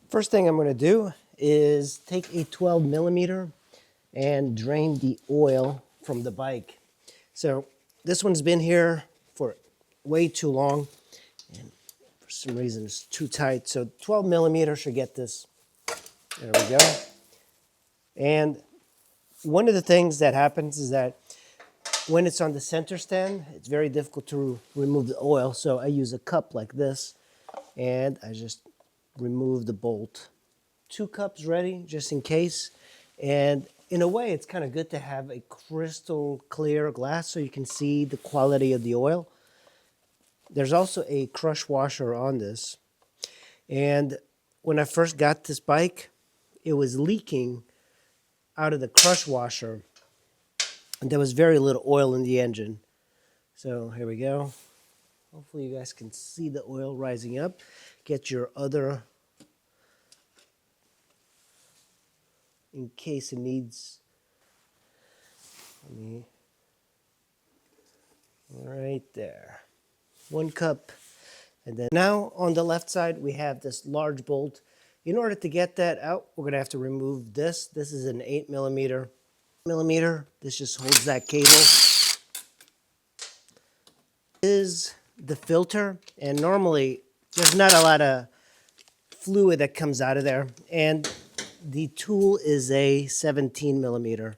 First thing I'm going to do is take a 12 millimeter and drain the oil from the bike. So this one's been here for way too long, and for some reason it's too tight. So 12 millimeter should get this. There we go. And one of the things that happens is that when it's on the center stand, it's very difficult to remove the oil. So I use a cup like this, and I just remove the bolt. 2 cups ready, just in case. And in a way, it's kind of good to have a crystal clear glass so you can see the quality of the oil. There's also a crush washer on this. And when I first got this bike, it was leaking out of the crush washer. And there was very little oil in the engine. So here we go. Hopefully you guys can see the oil rising up. Get your other, in case it needs, right there. 1 cup. And then now on the left side, we have this large bolt. In order to get that out, we're going to have to remove this. This is an 8 millimeter. This just holds that cable. This is the filter, and normally there's not a lot of fluid that comes out of there. And the tool is a 17 millimeter.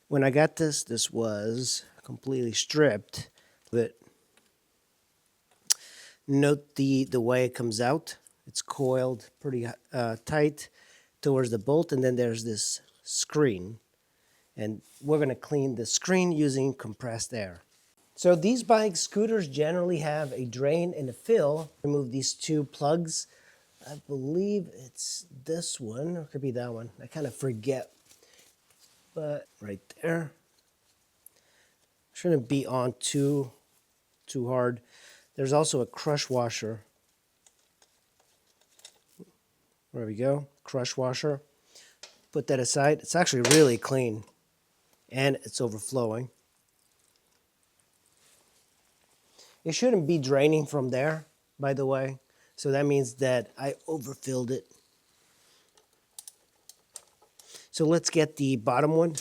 When I got this, this was completely stripped, but note the way it comes out. It's coiled pretty tight towards the bolt, and then there's this screen. And we're going to clean the screen using compressed air. So these bikes, scooters generally have a drain and a fill. Remove these 2 plugs. I believe it's this one, or it could be that one. I kind of forget. But right there. Shouldn't be on too hard. There's also a crush washer. There we go, crush washer. Put that aside. It's actually really clean, and it's overflowing. It shouldn't be draining from there, by the way. So that means that I overfilled it. So let's get the bottom one.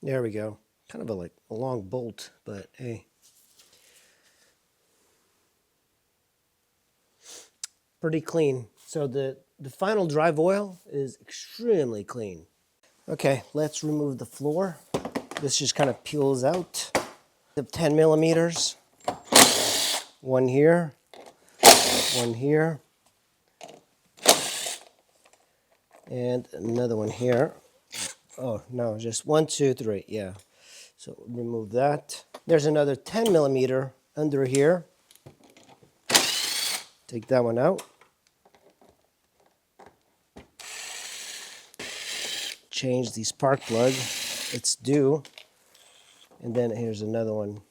There we go. Kind of a long bolt, but hey. Pretty clean. So the final drive oil is extremely clean. Okay, let's remove the floor. This just kind of peels out. The 10 millimeters. 1 here. 1 here. And another one here. Oh, no, just 1, 2, 3. Yeah. So remove that. There's another 10 millimeter under here. Take that one out. Change the spark plug. It's due. And then here's another one.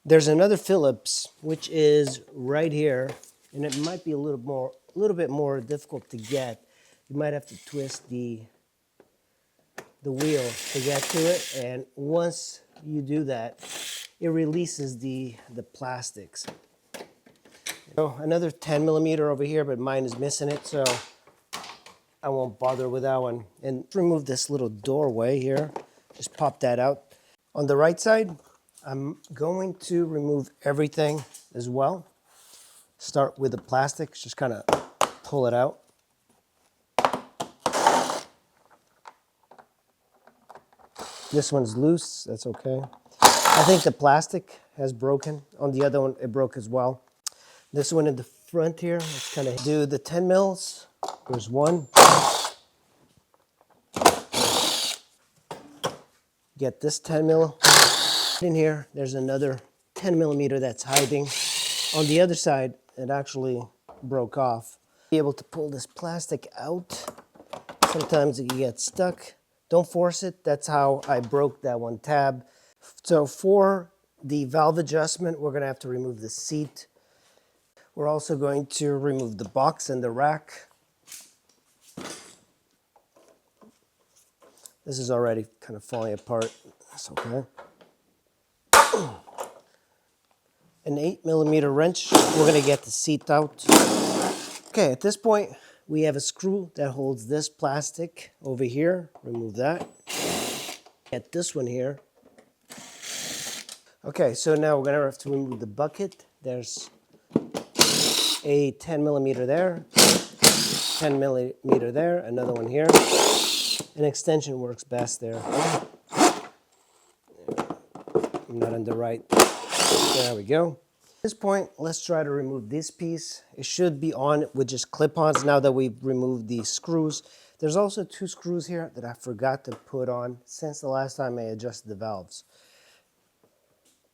There's another Phillips, which is right here, and it might be a little bit more difficult to get. You might have to twist the wheel to get to it, and once you do that, it releases the plastics. So another 10 millimeter over here, but mine is missing it, so I won't bother with that one. And remove this little doorway here. Just pop that out. On the right side, I'm going to remove everything as well. Start with the plastics, just kind of pull it out. This one's loose, that's okay. I think the plastic has broken. On the other one, it broke as well. This one in the front here, let's kind of do the 10 mils. There's one. Get this 10 mil in here. There's another 10 millimeter that's hiding. On the other side, it actually broke off. Be able to pull this plastic out. Sometimes it gets stuck. Don't force it. That's how I broke that one tab. So for the valve adjustment, we're going to have to remove the seat. We're also going to remove the box and the rack. This is already kind of falling apart. That's okay. an 8mm wrench. We're gonna get the seat out. Okay, at this point, we have a screw that holds this plastic over here. Remove that. Get this one here. Okay, so now we're gonna have to remove the bucket. There's a 10mm there, 10mm there, another one here. An extension works best there. I'm not on the right. There we go. At this point, let's try to remove this piece. It should be on with just clip-ons now that we've removed the screws. There's also 2 screws here that I forgot to put on since the last time I adjusted the valves.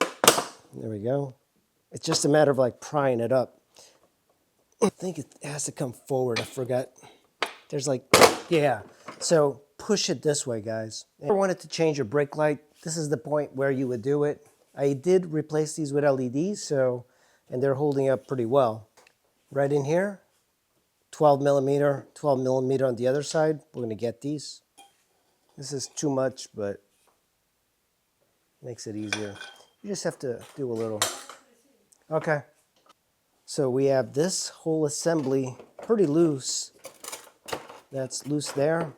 There we go. It's just a matter of like prying it up. I think it has to come forward. I forgot. There's like, yeah. So push it this way, guys. If you wanted to change your brake light, this is the point where you would do it. I did replace these with LEDs, and they're holding up pretty well. Right in here, 12mm, 12mm on the other side. We're gonna get these. This is too much, but makes it easier. You just have to do a little. Okay. So we have this whole assembly pretty loose. That's loose there.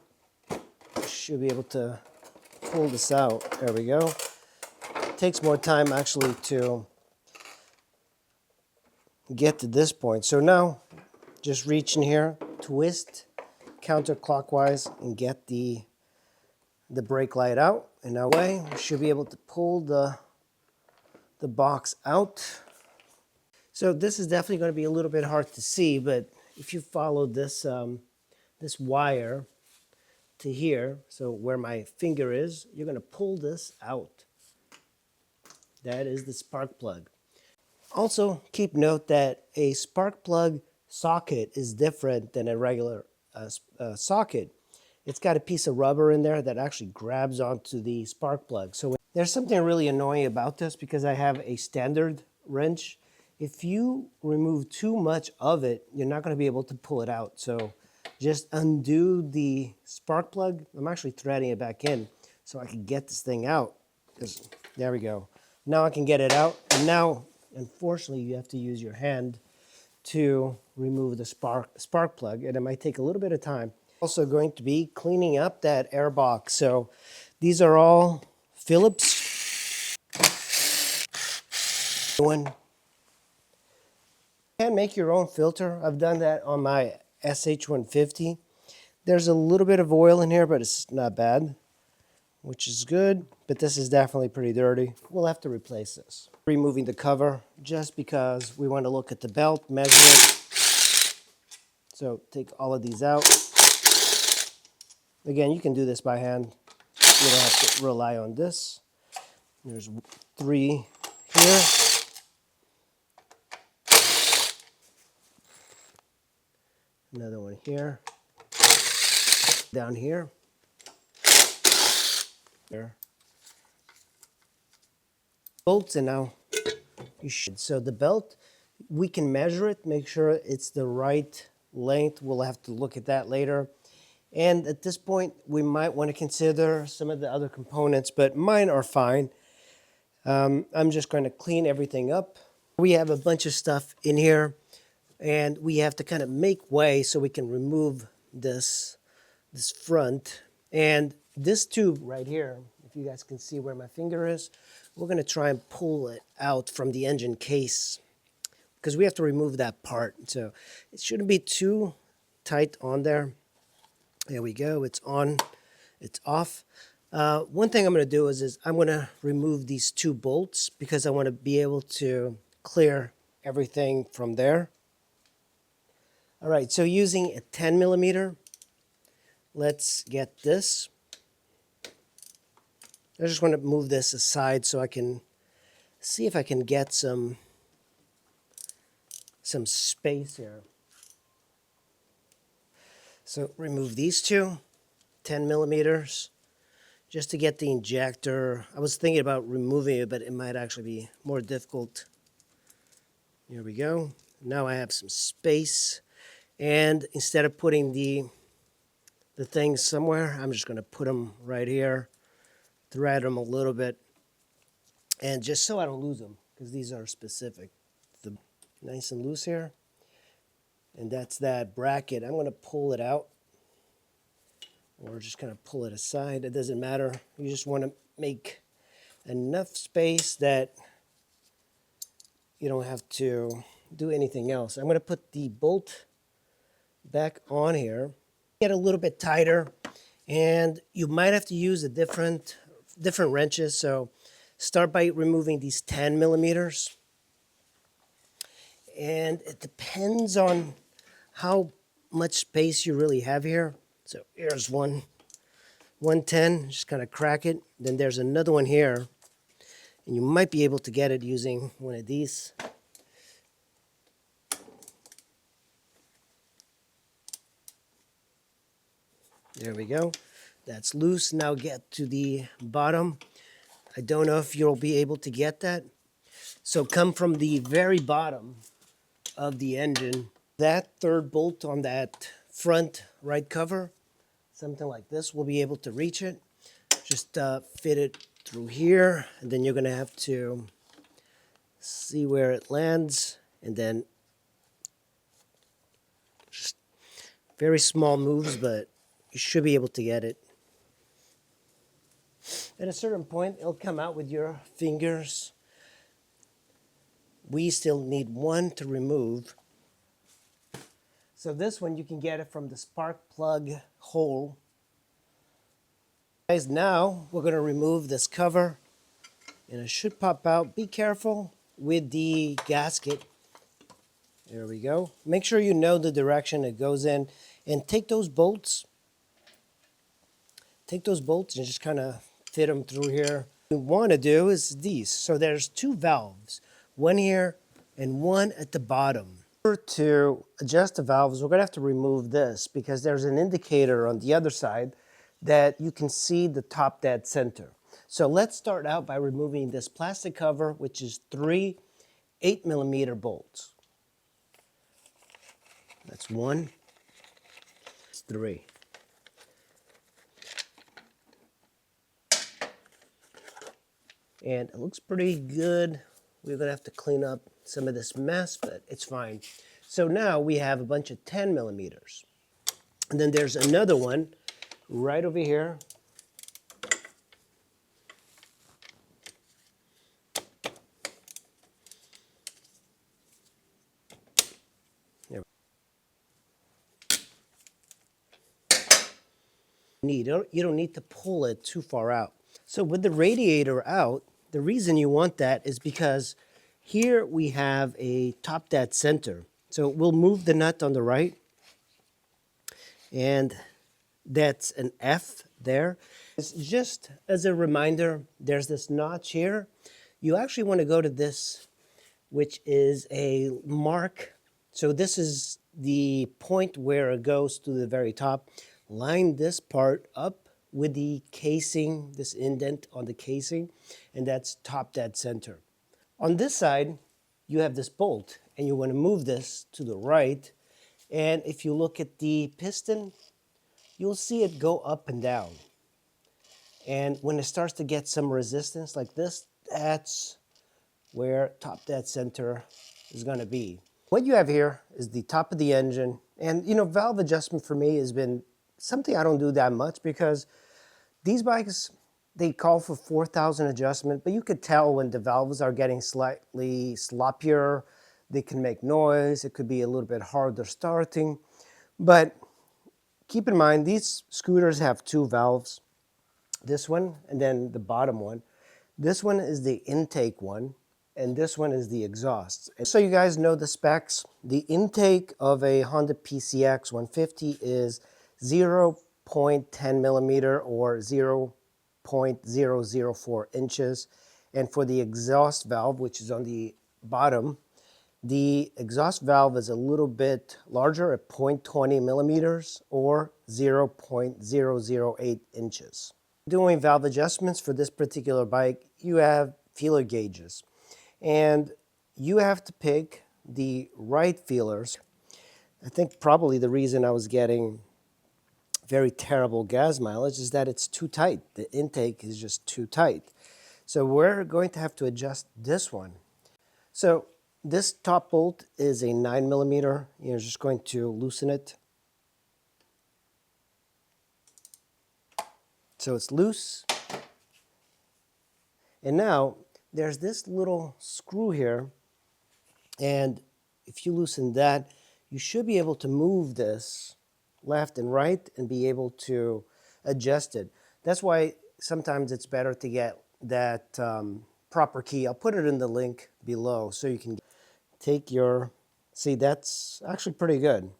Should be able to pull this out. There we go. It takes more time actually to get to this point. So now, just reach in here, twist counterclockwise, and get the brake light out. And that way, we should be able to pull the box out. So this is definitely going to be a little bit hard to see, but if you follow this this wire to here, so where my finger is, you're going to pull this out. That is the spark plug. Also, keep note that a spark plug socket is different than a regular socket. It's got a piece of rubber in there that actually grabs onto the spark plug. So there's something really annoying about this because I have a standard wrench. If you remove too much of it, you're not going to be able to pull it out. So just undo the spark plug. I'm actually threading it back in so I can get this thing out. There we go. Now I can get it out. And now, unfortunately, you have to use your hand to remove the spark plug, and it might take a little bit of time. Also going to be cleaning up that air box. So these are all Phillips. You can make your own filter. I've done that on my SH150. There's a little bit of oil in here, but it's not bad, which is good, but this is definitely pretty dirty. We'll have to replace this. Removing the cover just because we want to look at the belt, measure it. So take all of these out. Again, you can do this by hand. You don't have to rely on this. There's 3 here. Another one here. Down here. There. Bolts, and now you should. So the belt, we can measure it, make sure it's the right length. We'll have to look at that later. And at this point, we might want to consider some of the other components, but mine are fine. I'm just going to clean everything up. We have a bunch of stuff in here, and we have to kind of make way so we can remove this front. And this tube right here, if you guys can see where my finger is, we're going to try and pull it out from the engine case because we have to remove that part. So it shouldn't be too tight on there. There we go. It's on. It's off. One thing I'm going to do is I'm going to remove these 2 bolts because I want to be able to clear everything from there. All right, so using a 10mm, let's get this. I just want to move this aside so I can see if I can get some space here. So remove these 2, 10mm, just to get the injector. I was thinking about removing it, but it might actually be more difficult. Here we go. Now I have some space. And instead of putting the things somewhere, I'm just going to put them right here, thread them a little bit, and just so I don't lose them. because these are specific. The nice and loose here. And that's that bracket. I'm going to pull it out, or just kind of pull it aside. It doesn't matter. You just want to make enough space that you don't have to do anything else. I'm going to put the bolt back on here. Get a little bit tighter, and you might have to use a different wrenches. So start by removing these 10 millimeters. And it depends on how much space you really have here. So here's 110, just kind of crack it. Then there's another one here, and you might be able to get it using one of these. There we go. That's loose. Now get to the bottom. I don't know if you'll be able to get that. So come from the very bottom of the engine. That third bolt on that front right cover, something like this, will be able to reach it. Just fit it through here, and then you're going to have to see where it lands, and then just very small moves, but you should be able to get it. At a certain point, it'll come out with your fingers. We still need one to remove. So this one, you can get it from the spark plug hole. Guys, now we're going to remove this cover, and it should pop out. Be careful with the gasket. There we go. Make sure you know the direction it goes in, and take those bolts. Take those bolts and just kind of fit them through here. What you want to do is these. So there's two valves, one here and one at the bottom. To adjust the valves, we're going to have to remove this because there's an indicator on the other side that you can see the top dead center. So let's start out by removing this plastic cover, which is 3 8mm bolts. That's 1, 3. And it looks pretty good. We're going to have to clean up some of this mess, but it's fine. So now we have a bunch of 10 millimeters. And then there's another one right over here. You don't need to pull it too far out. So with the radiator out, the reason you want that is because here we have a top dead center. So we'll move the nut on the right, and that's an F there. It's just as a reminder, there's this notch here. You actually want to go to this, which is a mark. So this is the point where it goes to the very top. Line this part up with the casing, this indent on the casing, and that's top dead center. On this side, you have this bolt, and you want to move this to the right. And if you look at the piston, you'll see it go up and down. And when it starts to get some resistance like this, that's where top dead center is going to be. What you have here is the top of the engine. And, you know, valve adjustment for me has been something I don't do that much because these bikes, they call for 4,000 adjustment, but you could tell when the valves are getting slightly sloppier, they can make noise, it could be a little bit harder starting. But keep in mind, these scooters have two valves, this one and then the bottom one. This one is the intake one, and this one is the exhaust. And so you guys know the specs. The intake of a Honda PCX150 is 0.10 millimeter or 0.004 inches. And for the exhaust valve, which is on the bottom, the exhaust valve is a little bit larger at 0.20 millimeters or 0.008 inches. Doing valve adjustments for this particular bike, you have feeler gauges. And you have to pick the right feelers. I think probably the reason I was getting very terrible gas mileage is that it's too tight. The intake is just too tight. So we're going to have to adjust this one. So this top bolt is a 9mm. You're just going to loosen it. So it's loose. And now there's this little screw here. And if you loosen that, you should be able to move this left and right and be able to adjust it. That's why sometimes it's better to get that proper key. I'll put it in the link below so you can take your, see, that's actually pretty good.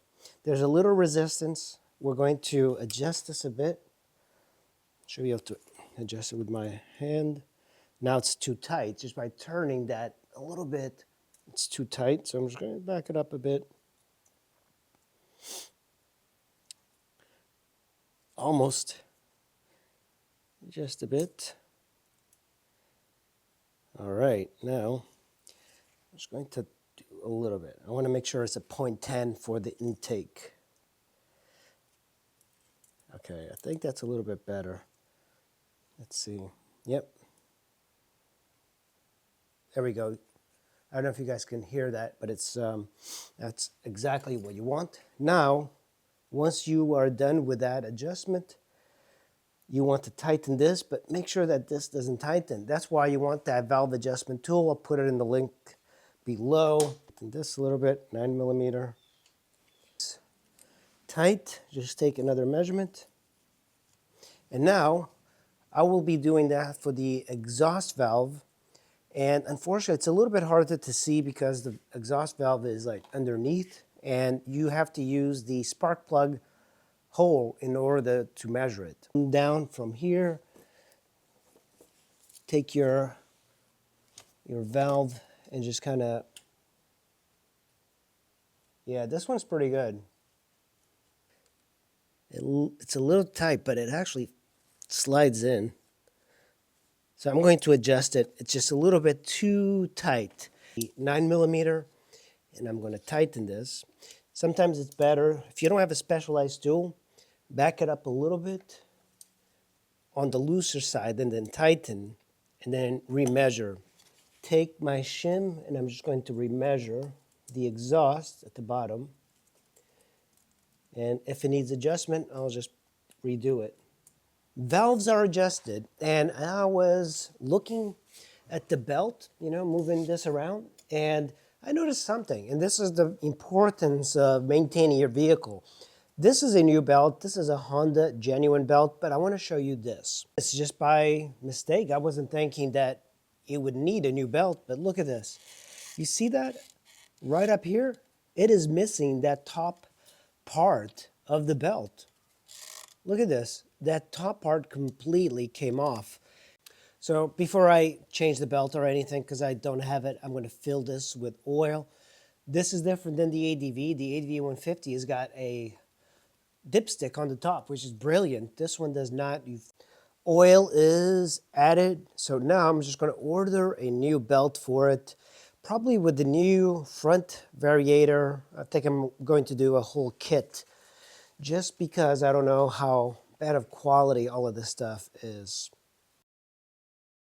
There's a little resistance. We're going to adjust this a bit. Should be able to adjust it with my hand. Now it's too tight. Just by turning that a little bit, it's too tight. So I'm just going to back it up a bit. Almost. Just a bit. All right, now I'm just going to do a little bit. I want to make sure it's a 0.10 for the intake. Okay, I think that's a little bit better. Let's see. Yep. There we go. I don't know if you guys can hear that, but it's that's exactly what you want. Now, once you are done with that adjustment, you want to tighten this, but make sure that this doesn't tighten. That's why you want that valve adjustment tool. I'll put it in the link below. And this a little bit, 9mm. Tight, just take another measurement. And now, I will be doing that for the exhaust valve. And unfortunately, it's a little bit harder to see because the exhaust valve is like underneath, and you have to use the spark plug hole in order to measure it. Down from here, take your valve and just kind of, yeah, this one's pretty good. It's a little tight, but it actually slides in. So I'm going to adjust it. It's just a little bit too tight. 9mm, and I'm going to tighten this. Sometimes it's better, if you don't have a specialized tool, back it up a little bit on the looser side and then tighten and then remeasure. Take my shim and I'm just going to remeasure the exhaust at the bottom. And if it needs adjustment, I'll just redo it. Valves are adjusted, and I was looking at the belt, you know, moving this around, and I noticed something, and this is the importance of maintaining your vehicle. This is a new belt. This is a Honda genuine belt, but I want to show you this. It's just by mistake. I wasn't thinking that it would need a new belt, but look at this. You see that right up here? It is missing that top part of the belt. Look at this. That top part completely came off. So before I change the belt or anything, because I don't have it, I'm going to fill this with oil. This is different than the ADV. The ADV150 has got a dipstick on the top, which is brilliant. This one does not. Oil is added. So now I'm just going to order a new belt for it, probably with the new front variator. I think I'm going to do a whole kit just because I don't know how bad of quality all of this stuff is.